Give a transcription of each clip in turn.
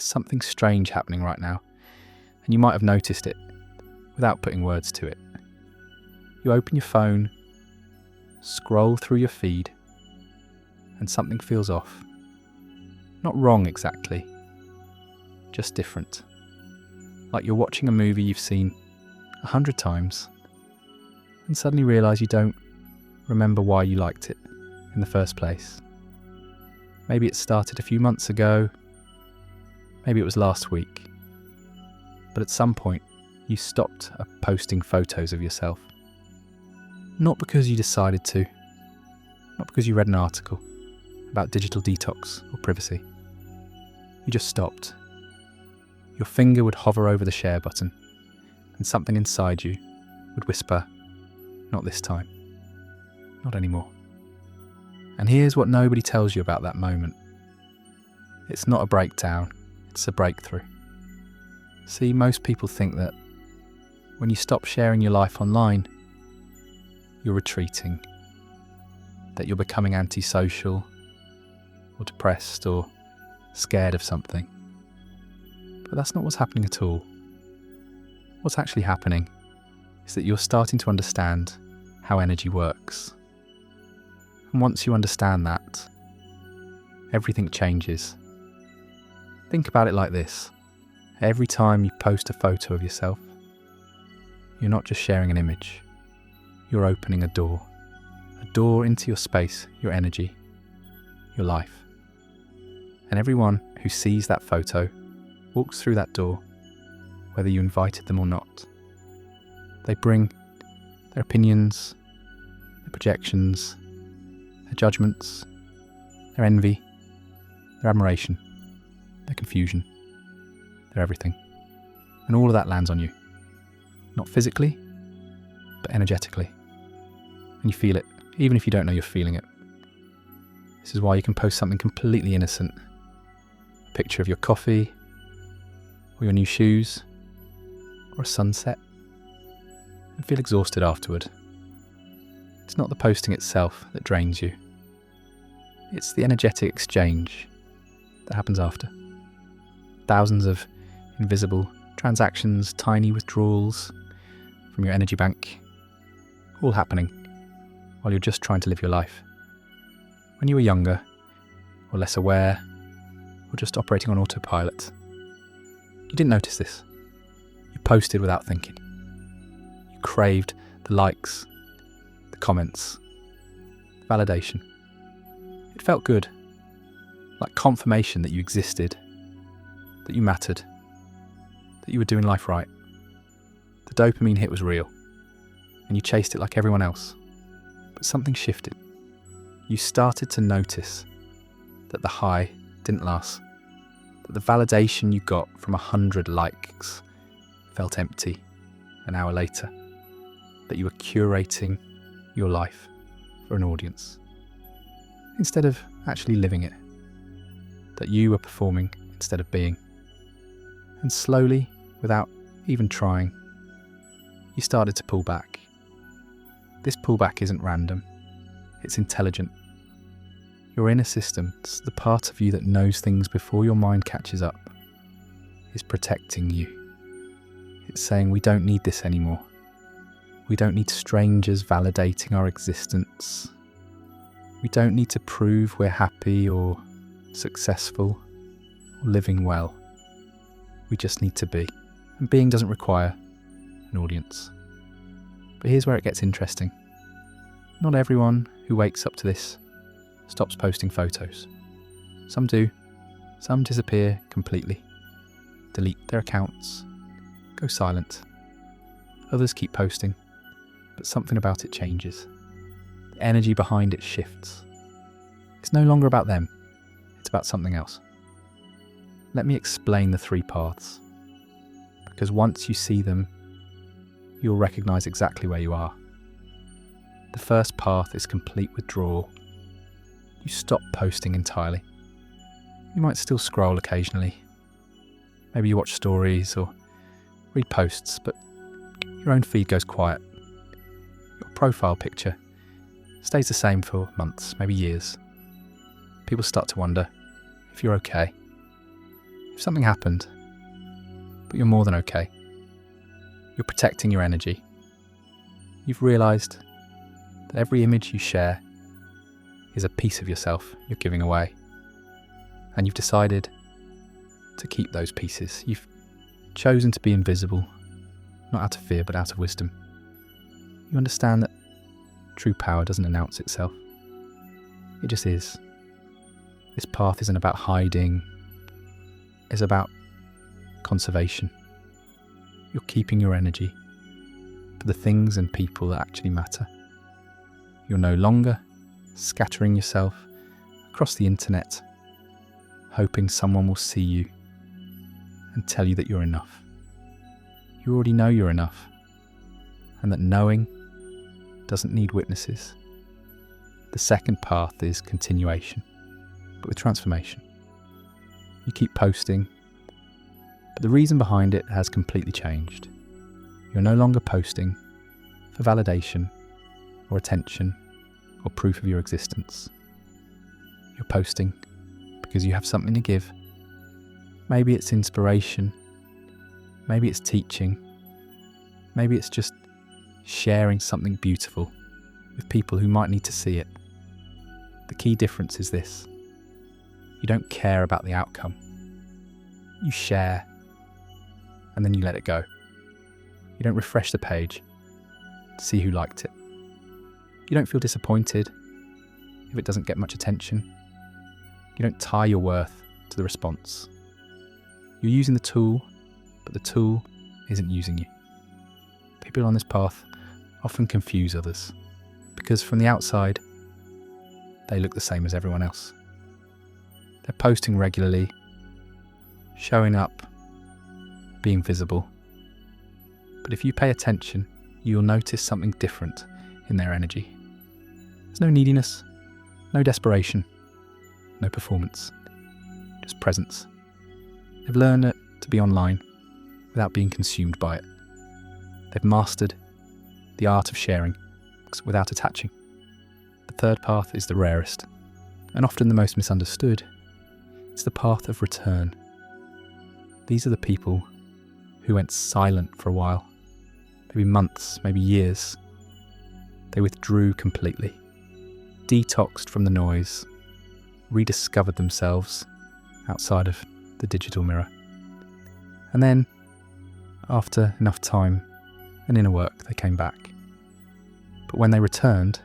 there's something strange happening right now, and you might have noticed it without putting words to it. You open your phone, scroll through your feed, and something feels off. Not wrong exactly, just different. Like you're watching a movie you've seen 100 times and suddenly realise you don't remember why you liked it in the first place. Maybe it started a few months ago, maybe it was last week, but at some point you stopped posting photos of yourself. Not because you decided to, not because you read an article about digital detox or privacy. You just stopped. Your finger would hover over the share button, and something inside you would whisper, "Not this time. Not anymore." And here's what nobody tells you about that moment. It's not a breakdown, it's a breakthrough. See, most people think that when you stop sharing your life online, you're retreating, that you're becoming antisocial, or depressed, or scared of something. But that's not what's happening at all. What's actually happening is that you're starting to understand how energy works. And once you understand that, everything changes. Think about it like this. Every time you post a photo of yourself, you're not just sharing an image. You're opening a door into your space, your energy, your life. And everyone who sees that photo walks through that door, whether you invited them or not. They bring their opinions, their projections, their judgments, their envy, their admiration, their confusion, their everything. And all of that lands on you. Not physically, but energetically. And you feel it, even if you don't know you're feeling it. This is why you can post something completely innocent. A picture of your coffee, or your new shoes, or a sunset, and feel exhausted afterward. It's not the posting itself that drains you. It's the energetic exchange that happens after. Thousands of invisible transactions, tiny withdrawals from your energy bank, all happening while you're just trying to live your life. When you were younger, or less aware, or just operating on autopilot, you didn't notice this. You posted without thinking. You craved the likes, the comments, the validation. It felt good, like confirmation that you existed, that you mattered, that you were doing life right. The dopamine hit was real, and you chased it like everyone else. But something shifted. You started to notice that the high didn't last, that the validation you got from 100 likes felt empty an hour later, that you were curating your life for an audience, instead of actually living it, that you were performing instead of being. And slowly, without even trying, you started to pull back. This pullback isn't random, it's intelligent. Your inner system, the part of you that knows things before your mind catches up, is protecting you. It's saying we don't need this anymore. We don't need strangers validating our existence. We don't need to prove we're happy or successful or living well. We just need to be. And being doesn't require an audience. But here's where it gets interesting. Not everyone who wakes up to this stops posting photos. Some do. Some disappear completely. Delete their accounts. Go silent. Others keep posting. But something about it changes. The energy behind it shifts. It's no longer about them. It's about something else. Let me explain the 3 paths. Because once you see them, you'll recognise exactly where you are. The first path is complete withdrawal. You stop posting entirely. You might still scroll occasionally. Maybe you watch stories or read posts, but your own feed goes quiet. Your profile picture stays the same for months, maybe years. People start to wonder if you're okay, if something happened, but you're more than okay. You're protecting your energy. You've realised that every image you share is a piece of yourself you're giving away. And you've decided to keep those pieces. You've chosen to be invisible, not out of fear, but out of wisdom. You understand that true power doesn't announce itself. It just is. This path isn't about hiding. It's about conservation. You're keeping your energy for the things and people that actually matter. You're no longer scattering yourself across the internet, hoping someone will see you and tell you that you're enough. You already know you're enough, and that knowing doesn't need witnesses. The second path is continuation, but with transformation. You keep posting, but the reason behind it has completely changed. You're no longer posting for validation or attention or proof of your existence. You're posting because you have something to give. Maybe it's inspiration, maybe it's teaching, maybe it's just sharing something beautiful with people who might need to see it. The key difference is this: you don't care about the outcome. You share, and then you let it go. You don't refresh the page to see who liked it. You don't feel disappointed if it doesn't get much attention. You don't tie your worth to the response. You're using the tool, but the tool isn't using you. People on this path often confuse others because from the outside, they look the same as everyone else. They're posting regularly, showing up, being visible. But if you pay attention, you'll notice something different in their energy. There's no neediness, no desperation, no performance, just presence. They've learned to be online without being consumed by it. They've mastered the art of sharing without attaching. The third path is the rarest, and often the most misunderstood. It's the path of return. These are the people who went silent for a while, maybe months, maybe years. They withdrew completely, detoxed from the noise, rediscovered themselves outside of the digital mirror. And then, after enough time and inner work, they came back. But when they returned,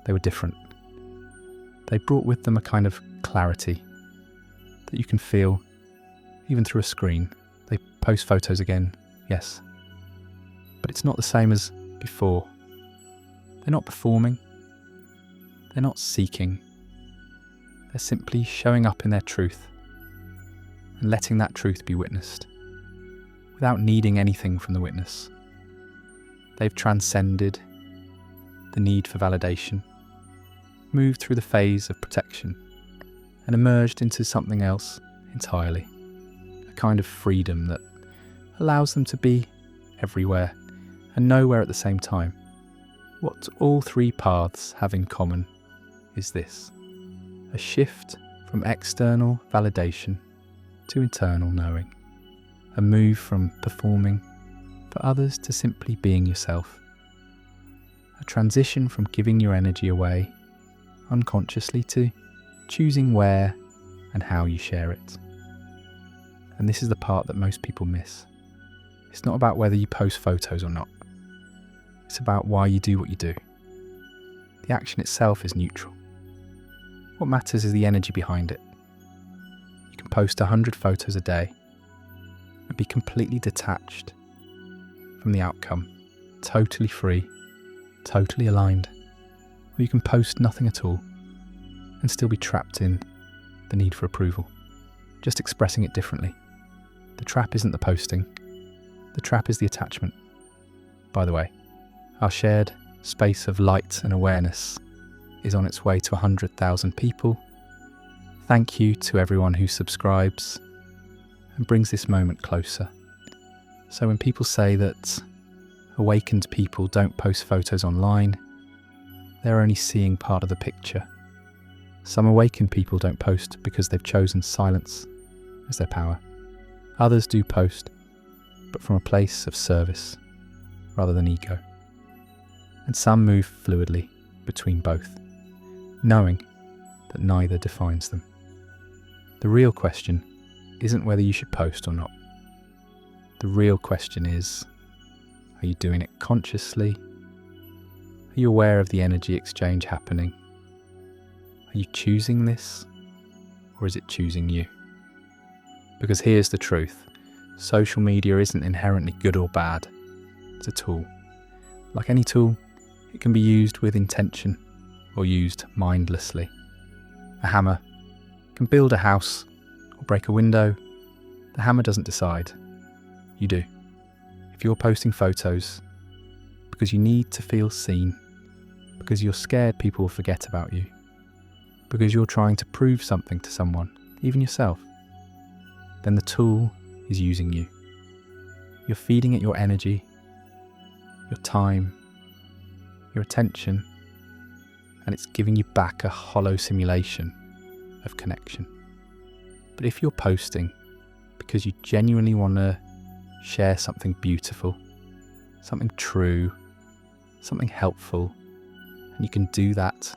they were different. They brought with them a kind of clarity that you can feel even through a screen. They post photos again, yes. But it's not the same as before. They're not performing. They're not seeking. They're simply showing up in their truth and letting that truth be witnessed without needing anything from the witness. They've transcended the need for validation, moved through the phase of protection, and emerged into something else entirely. A kind of freedom that allows them to be everywhere and nowhere at the same time. What all three paths have in common is this: a shift from external validation to internal knowing, a move from performing for others to simply being yourself, a transition from giving your energy away unconsciously to choosing where and how you share it. And this is the part that most people miss. It's not about whether you post photos or not. It's about why you do what you do. The action itself is neutral. What matters is the energy behind it. You can post 100 photos a day and be completely detached from the outcome, totally free, totally aligned. Or you can post nothing at all and still be trapped in the need for approval, just expressing it differently. The trap isn't the posting, the trap is the attachment. By the way, our shared space of light and awareness is on its way to 100,000 people. Thank you to everyone who subscribes and brings this moment closer. So when people say that awakened people don't post photos online, they're only seeing part of the picture. Some awakened people don't post because they've chosen silence, as their power. Others do post, but from a place of service rather than ego. And some move fluidly between both, knowing that neither defines them. The real question isn't whether you should post or not. The real question is, are you doing it consciously? Are you aware of the energy exchange happening? Are you choosing this, or is it choosing you? Because here's the truth. Social media isn't inherently good or bad. It's a tool. Like any tool, it can be used with intention or used mindlessly. A hammer can build a house or break a window. The hammer doesn't decide. You do. If you're posting photos because you need to feel seen, because you're scared people will forget about you, because you're trying to prove something to someone, even yourself, then the tool is using you. You're feeding it your energy, your time, your attention, and it's giving you back a hollow simulation of connection. But if you're posting because you genuinely want to share something beautiful, something true, something helpful, and you can do that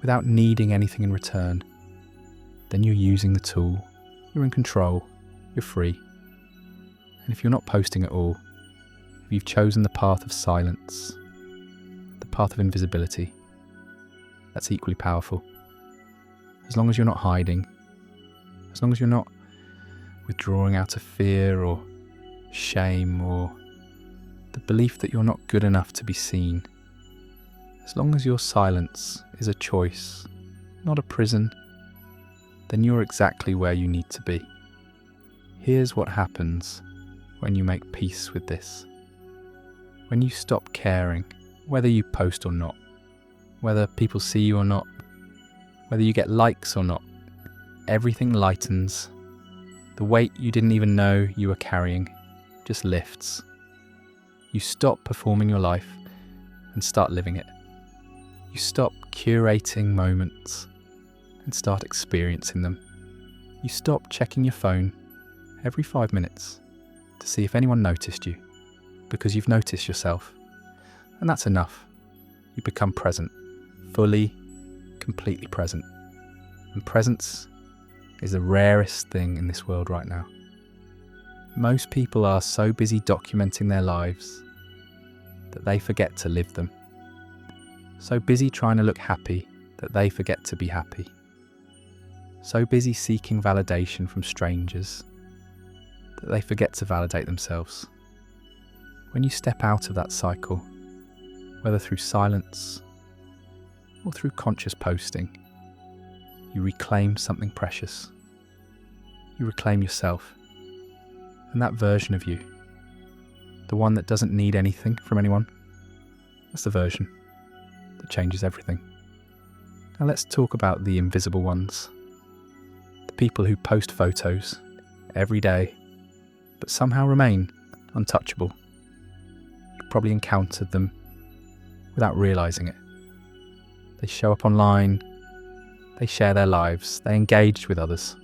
without needing anything in return, then you're using the tool. You're in control, you're free. And if you're not posting at all, if you've chosen the path of silence, the path of invisibility, that's equally powerful. As long as you're not hiding, as long as you're not withdrawing out of fear or shame or the belief that you're not good enough to be seen, as long as your silence is a choice, not a prison, then you're exactly where you need to be. Here's what happens when you make peace with this. When you stop caring whether you post or not, whether people see you or not, whether you get likes or not, everything lightens. The weight you didn't even know you were carrying just lifts. You stop performing your life and start living it. You stop curating moments and start experiencing them. You stop checking your phone every 5 minutes to see if anyone noticed you, because you've noticed yourself. And that's enough. You become present, fully, completely present. And presence is the rarest thing in this world right now. Most people are so busy documenting their lives that they forget to live them. So busy trying to look happy that they forget to be happy. So busy seeking validation from strangers that they forget to validate themselves. When you step out of that cycle, whether through silence or through conscious posting, you reclaim something precious. You reclaim yourself, and that version of you, the one that doesn't need anything from anyone, that's the version that changes everything. Now let's talk about the invisible ones. The people who post photos every day, but somehow remain untouchable. You've probably encountered them without realising it. They show up online, they share their lives, they engage with others.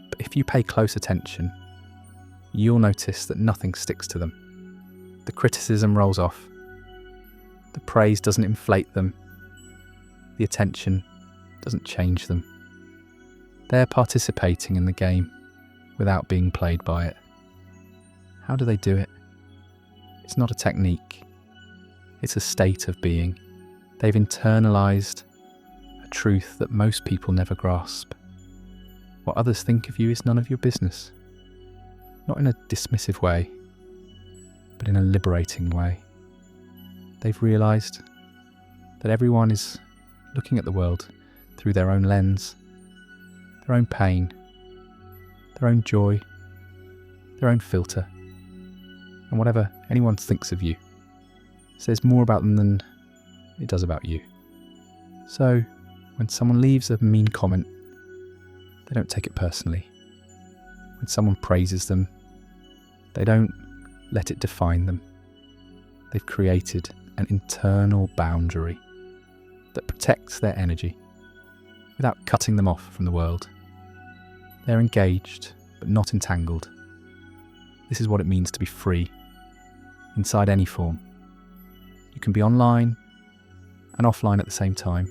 But if you pay close attention, you'll notice that nothing sticks to them. The criticism rolls off. The praise doesn't inflate them. The attention doesn't change them. They're participating in the game without being played by it. How do they do it? It's not a technique. It's a state of being. They've internalized a truth that most people never grasp. What others think of you is none of your business. Not in a dismissive way, but in a liberating way. They've realized that everyone is looking at the world through their own lens, their own pain, their own joy, their own filter. And whatever anyone thinks of you says more about them than it does about you. So, when someone leaves a mean comment, they don't take it personally. When someone praises them, they don't let it define them. They've created an internal boundary that protects their energy without cutting them off from the world. They're engaged, but not entangled. This is what it means to be free, inside any form. You can be online and offline at the same time.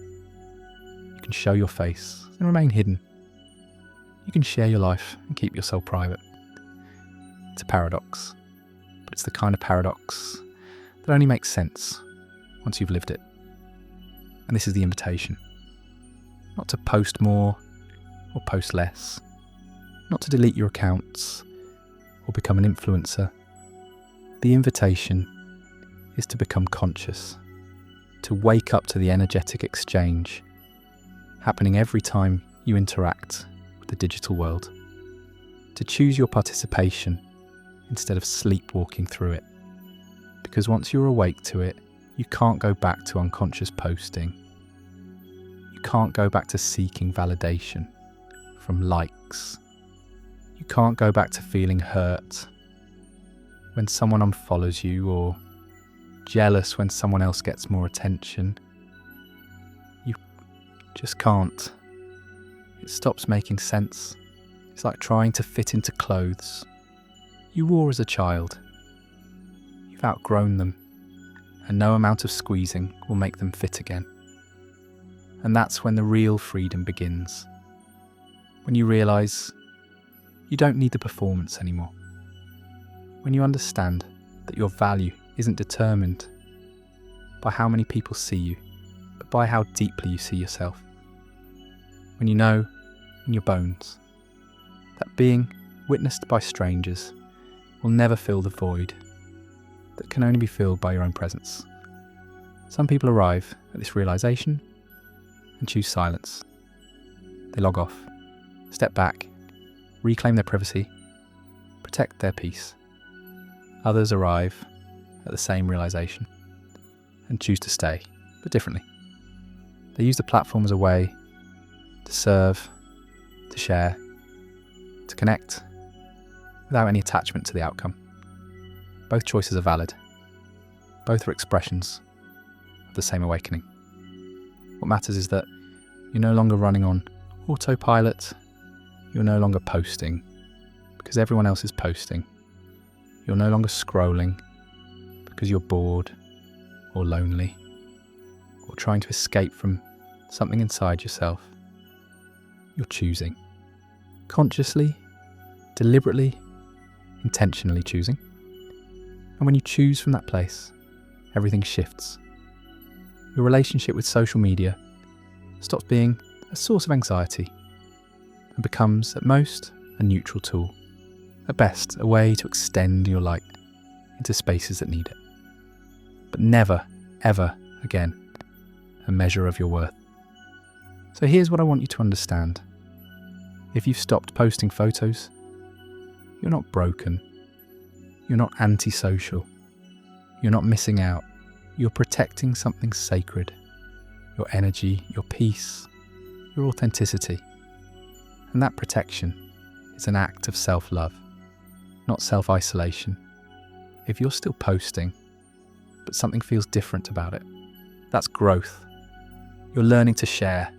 You can show your face and remain hidden. You can share your life and keep your soul private. It's a paradox, but it's the kind of paradox that only makes sense once you've lived it. And this is the invitation. Not to post more or post less. Not to delete your accounts or become an influencer. The invitation is to become conscious, to wake up to the energetic exchange happening every time you interact with the digital world, to choose your participation instead of sleepwalking through it. Because once you're awake to it, you can't go back to unconscious posting. You can't go back to seeking validation from likes. You can't go back to feeling hurt when someone unfollows you, or jealous when someone else gets more attention. You just can't. It stops making sense. It's like trying to fit into clothes you wore as a child. You've outgrown them, and no amount of squeezing will make them fit again. And that's when the real freedom begins. When you realise you don't need the performance anymore. When you understand that your value isn't determined by how many people see you, but by how deeply you see yourself. When you know in your bones that being witnessed by strangers will never fill the void that can only be filled by your own presence. Some people arrive at this realisation and choose silence. They log off, step back, reclaim their privacy, protect their peace. Others arrive at the same realisation and choose to stay, but differently. They use the platform as a way to serve, to share, to connect, without any attachment to the outcome. Both choices are valid. Both are expressions of the same awakening. What matters is that you're no longer running on autopilot. You're no longer posting because everyone else is posting. You're no longer scrolling because you're bored or lonely or trying to escape from something inside yourself. You're choosing. Consciously, deliberately, intentionally choosing. And when you choose from that place, everything shifts. Your relationship with social media stops being a source of anxiety and becomes, at most, a neutral tool. At best, a way to extend your light into spaces that need it. But never, ever again, a measure of your worth. So here's what I want you to understand. If you've stopped posting photos, you're not broken. You're not antisocial. You're not missing out. You're protecting something sacred. Your energy, your peace, your authenticity. And that protection is an act of self-love, not self-isolation. If you're still posting, but something feels different about it, that's growth. You're learning to share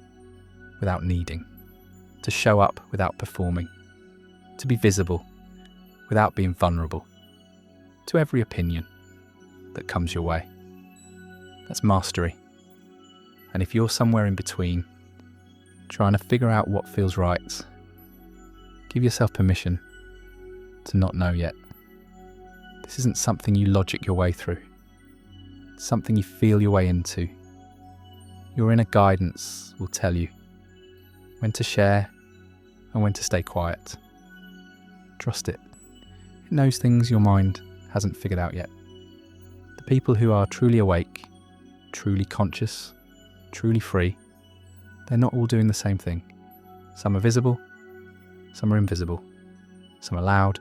without needing, to show up without performing, to be visible without being vulnerable to every opinion that comes your way. That's mastery. And if you're somewhere in between, trying to figure out what feels right, give yourself permission to not know yet. This isn't something you logic your way through. It's something you feel your way into. Your inner guidance will tell you when to share and when to stay quiet. Trust it. It knows things your mind hasn't figured out yet. The people who are truly awake, truly conscious, truly free, they're not all doing the same thing. Some are visible, some are invisible, some are loud,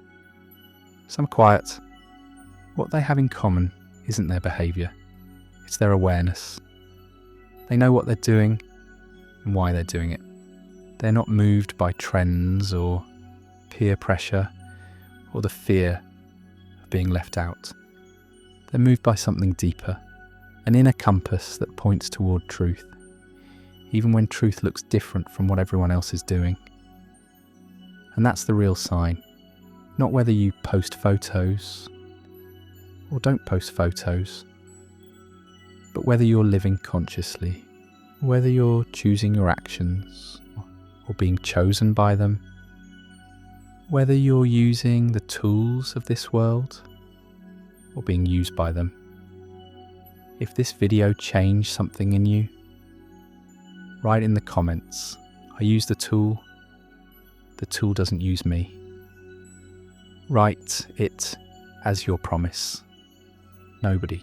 some are quiet. What they have in common isn't their behaviour, it's their awareness. They know what they're doing and why they're doing it. They're not moved by trends or peer pressure or the fear of being left out. They're moved by something deeper, an inner compass that points toward truth, even when truth looks different from what everyone else is doing. And that's the real sign. Not whether you post photos or don't post photos, but whether you're living consciously, whether you're choosing your actions or being chosen by them, whether you're using the tools of this world or being used by them. If this video changed something in you, write in the comments, I use the tool doesn't use me. Write it as your promise. Nobody